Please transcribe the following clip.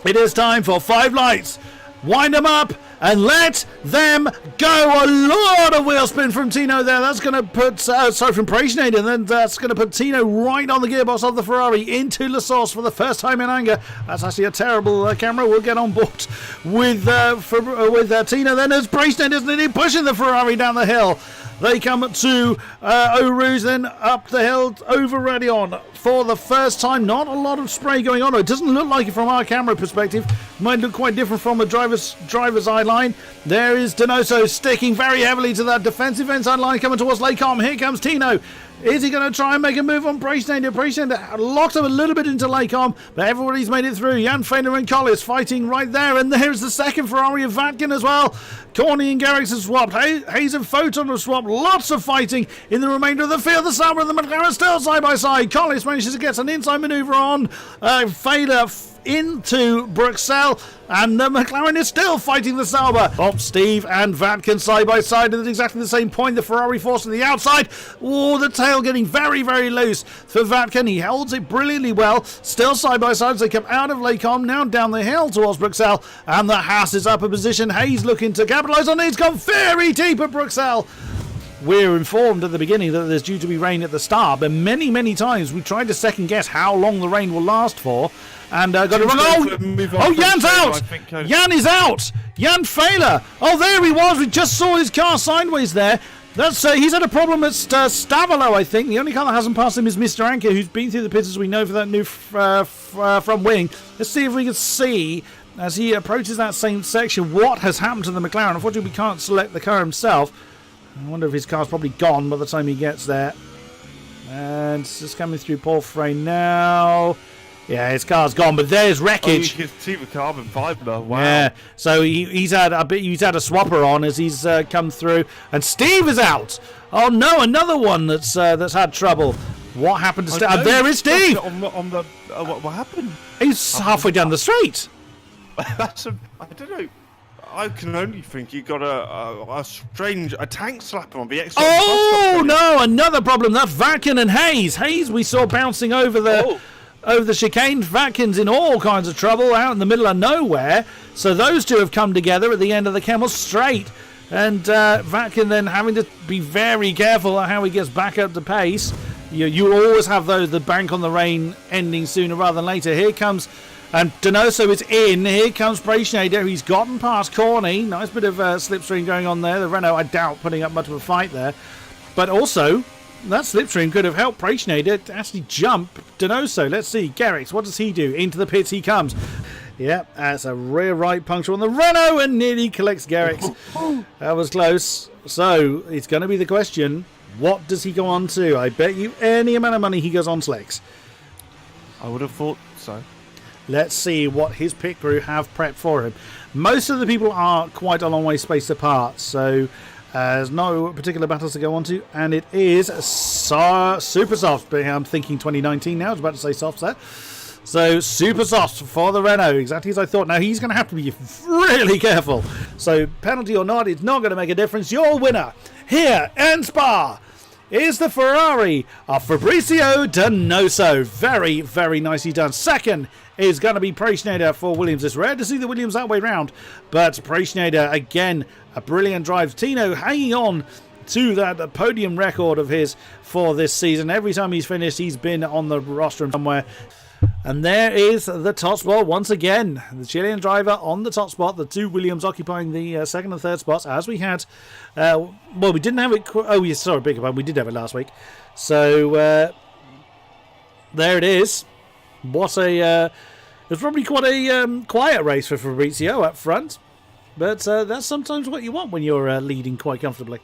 It is time for 5 lights. Wind them up and let them go. A lot of wheel spin from Tino there. That's going to put, from Praisinator, and then that's going to put Tino right on the gearbox of the Ferrari into La Source for the first time in anger. That's actually a terrible camera. We'll get on board with Tino then as Praisinator's nearly pushing the Ferrari down the hill. They come to Eau Rouge, then up the hill over Radion for the first time. Not a lot of spray going on. It doesn't look like it from our camera perspective. Might look quite different from a driver's eye line. There is Donoso sticking very heavily to that defensive inside line coming towards Lacom. Here comes Tino. Is he going to try and make a move on Praisinator? Praisinator locked him a little bit into Lacom, but everybody's made it through. Jan Fader and Collis fighting right there, and there's the second Ferrari of Vatkin as well. Corny and Garrix have swapped. Hayes and Photon have swapped. Lots of fighting in the remainder of the field. The Sauber and the McLaren still side by side. Collis manages to get an inside manoeuvre on Fader into Bruxelles, and the McLaren is still fighting the Sauber. Bob, Steve and Vatkin side by side at exactly the same point. The Ferrari forced to the outside. Oh, the tail getting very, very loose for Vatkin. He holds it brilliantly well. Still side by side as they come out of Lacom, now down the hill towards Bruxelles, and the Haas is up a position. Hayes looking to capitalise on it. He's gone very deep at Bruxelles. We're informed at the beginning that there's due to be rain at the start, but many, many times we tried to second guess how long the rain will last for, and got it wrong. Oh, Jan's out! Jan is out! Jan Failer! Oh, there he was. We just saw his car sideways there. That's he's had a problem at Stavolo, I think. The only car that hasn't passed him is Mr. Anker, who's been through the pits, as we know, for that new front wing. Let's see if we can see, as he approaches that same section, what has happened to the McLaren. Unfortunately, we can't select the car himself. I wonder if his car's probably gone by the time he gets there. And it's just coming through Paul Frey now. Yeah, his car's gone, but there's wreckage. Oh, you can see the carbon fibre. Wow. Yeah, so he's had a swapper on as he's come through, and Steve is out. Oh no, another one that's had trouble. What happened to Steve? There is Steve. What happened? He's halfway down the straight. I don't know. I can only think he got a tank slap on the extra. Oh no, another problem. That's Vatkin and Hayes. Hayes we saw bouncing over the chicane. Vatkin's in all kinds of trouble out in the middle of nowhere. So those two have come together at the end of the Camel Straight. And Vatkin then having to be very careful how he gets back up to pace. You always have the bank on the rain ending sooner rather than later. Here comes, and Donoso is in. Here comes Praisinator. He's gotten past Corny. Nice bit of slipstream going on there. The Renault, I doubt, putting up much of a fight there. But also, that slipstream could have helped Praisinator to actually jump Donoso. Let's see. Garrix, what does he do? Into the pits he comes. Yep, that's a rear right puncture on the Renault and nearly collects Garrix. That was close. So, it's going to be the question, what does he go on to? I bet you any amount of money he goes on Slex. I would have thought so. Let's see what his pit crew have prepped for him. Most of the people are quite a long way spaced apart, so there's no particular battles to go on to, and it is super soft. But I'm thinking 2019 now. I was about to say softs there. So super soft for the Renault, exactly as I thought. Now he's going to have to be really careful. So penalty or not, it's not going to make a difference. Your winner here in Spa is the Ferrari of Fabrizio Donoso. Very, very nicely done. Second is going to be Praisinator for Williams. It's rare to see the Williams that way round, but Praisinator, again, a brilliant drive. Tino hanging on to that podium record of his for this season. Every time he's finished, he's been on the rostrum somewhere. And there is the top spot once again. The Chilean driver on the top spot. The two Williams occupying the second and third spots, as we had. Well, we didn't have it. Oh, yes, sorry, big one. We did have it last week. So there it is. What a! It was probably quite a quiet race for Fabrizio up front, but that's sometimes what you want when you're leading quite comfortably.